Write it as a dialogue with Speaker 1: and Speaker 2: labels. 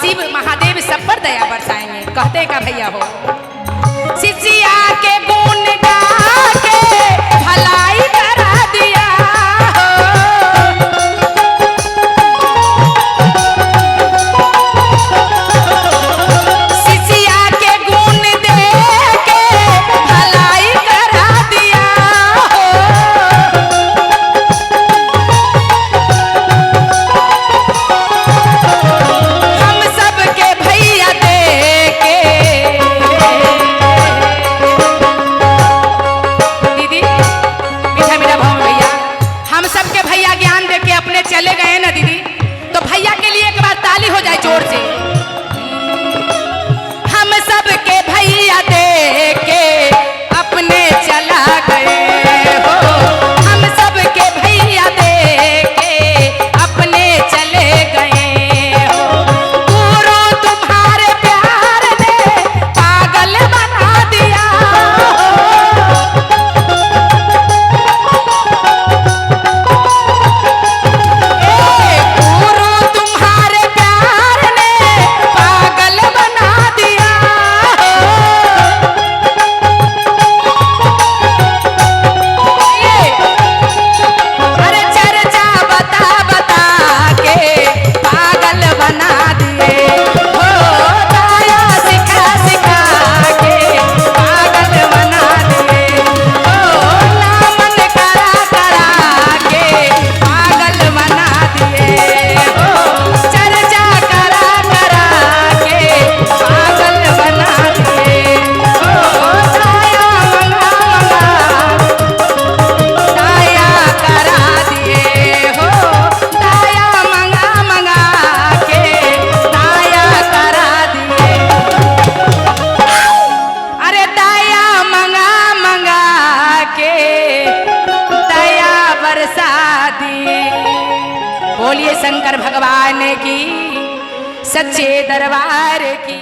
Speaker 1: शिव महादेव सब पर दया बरसाएंगे। कहते का भैया हो, शिष्या के गुण गा के भलाई करा दिया हो। शिष्या के गुण दे के भलाई करा दिया हो। हम सबके भैया दे के दीदी, मीठा मीठा भाव में भैया, हम सबके भैया ज्ञान दे के अपने चले गए ना दीदी, तो भैया के लिए एक बार ताली हो जाए जोर से। हम सबके भैया दे के अपने चला गए हो। हम सबके भैया दे के अपने चले गए हो। गुरु तुम्हारे प्यार ने पागल बना दिया हो। गुरु तुम्हारे प्यार ने पागल बना दिया हो। अरे चर्चा बता बता के पागल बना दिए हो। दाया सिखा सिखा के पागल बना दिए हो। नामन करा करा के पागल बना दिए हो। चर्चा करा करा के पागल बना दिए हो। दाया मंगा मंगा दाया करा दिए हो। दाया मंगा मंगा के दाया करा दिए। अरे दाया मंगा मंगा के दया बरसा दिए। बोलिए शंकर भगवान की, सच्चे दरबार की।